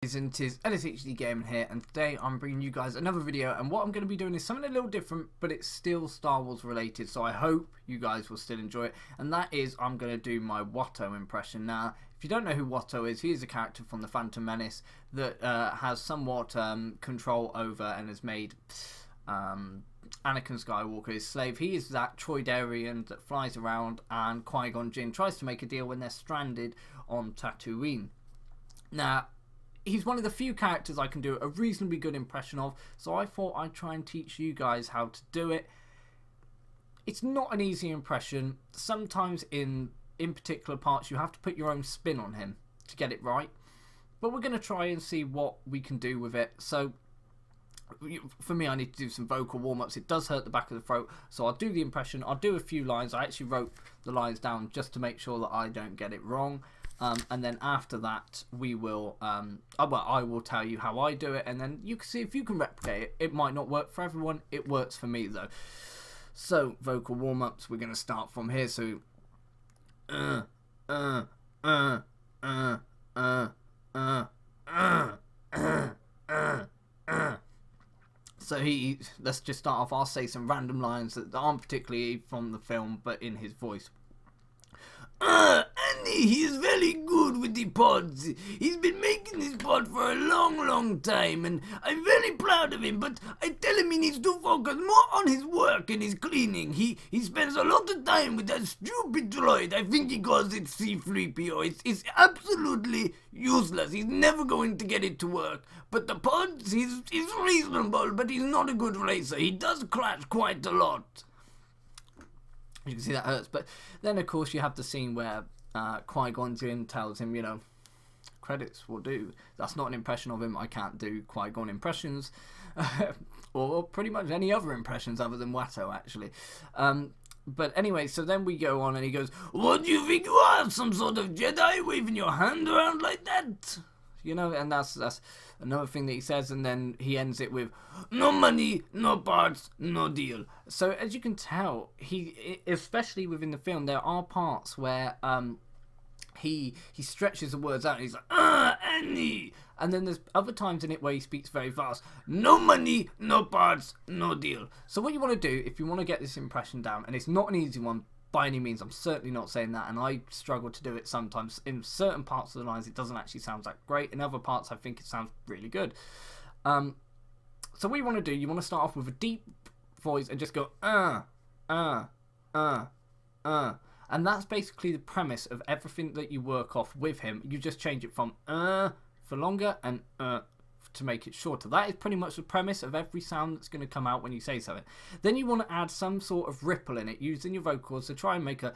It is LSHD Gaming here, and today I'm bringing you guys another video, and what I'm going to be doing is something a little different, but it's still Star Wars related, so I hope you guys will still enjoy it, and that is I'm going to do my Watto impression. Now, if you don't know who Watto is, he is a character from the Phantom Menace that has somewhat control over and has made Anakin Skywalker his slave. He is that Troidarian that flies around, and Qui-Gon Jinn tries to make a deal when they're stranded on Tatooine. Now, he's one of the few characters I can do a reasonably good impression of, so I thought I'd try and teach you guys how to do it. It's not an easy impression. Sometimes in particular parts you have to put your own spin on him to get it right, but we're going to try and see what we can do with it. So for me, I need to do some vocal warm-ups. It does hurt the back of the throat, so I'll do the impression. I'll do a few lines. I actually wrote the lines down just to make sure that I don't get it wrong. And then after that, we will, I will tell you how I do it, and then you can see if you can replicate it. It might not work for everyone. It works for me, though. So, vocal warm-ups, we're going to start from here. So, So let's just start off. I'll say some random lines that aren't particularly from the film, but in his voice. Andy, he is very good with the pods. He's been making this pod for a long time, and I'm very proud of him, but I tell him he needs to focus more on his work and his cleaning. He spends a lot of time with that stupid droid. I think he calls it C-3PO. It's absolutely useless. He's never going to get it to work. But the pods, he's reasonable, but he's not a good racer. He does crash quite a lot. You can see that hurts. But then, of course, you have the scene where Qui-Gon Jinn tells him, you know, credits will do. That's not an impression of him. I can't do Qui-Gon impressions. Or pretty much any other impressions other than Watto, actually. But anyway, so then we go on and he goes, "What do you think you are? Some sort of Jedi waving your hand around like that?" You know, and that's another thing that he says, and then he ends it with, "No money, no parts, no deal." So as you can tell, he, especially within the film, there are parts where he stretches the words out, and he's like, Annie. And then there's other times in it where he speaks very fast. "No money, no parts, no deal." So what you want to do, if you want to get this impression down, and it's not an easy one, by any means, I'm certainly not saying that, and I struggle to do it sometimes. In certain parts of the lines, it doesn't actually sound that great. In other parts, I think it sounds really good. So what you want to do, you want to start off with a deep voice and just go, and that's basically the premise of everything that you work off with him. You just change it from for longer and to make it shorter. That is pretty much the premise of every sound that's going to come out when you say something. Then you want to add some sort of ripple in it using your vocals to try and make a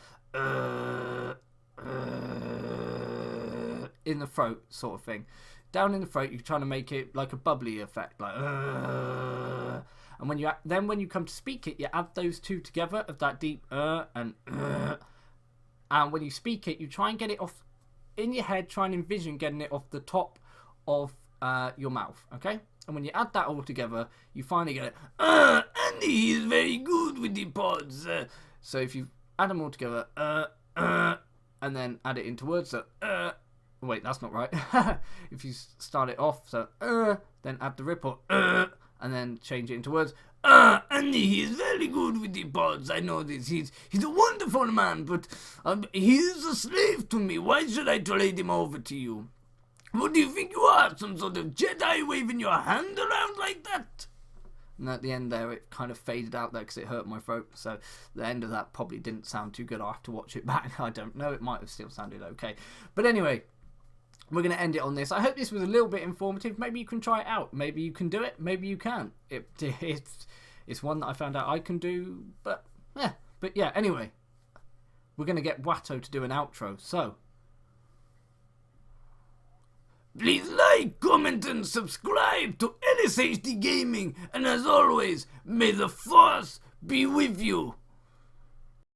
in the throat sort of thing. Down in the throat, you're trying to make it like a bubbly effect, like and when you come to speak it, you add those two together of that deep and when you speak it, you try and get it off in your head. Try and envision getting it off the top of your mouth, okay? And when you add that all together, you finally get it. Andy is very good with the pods. So if you add them all together, and then add it into words, so wait, that's not right. If you start it off, so then add the ripple, and then change it into words. Andy, he is very good with the pods. I know this. He's a wonderful man, but he is a slave to me. Why should I trade him over to you? What do you think you are? Some sort of Jedi waving your hand around like that? And at the end there, it kind of faded out there because it hurt my throat. So the end of that probably didn't sound too good. I'll have to watch it back. I don't know. It might have still sounded okay. But anyway, we're going to end it on this. I hope this was a little bit informative. Maybe you can try it out. Maybe you can do it. Maybe you can't. It's one that I found out I can do. But yeah, anyway. We're going to get Watto to do an outro. So please like, comment, and subscribe to LSHD Gaming. And as always, may the Force be with you.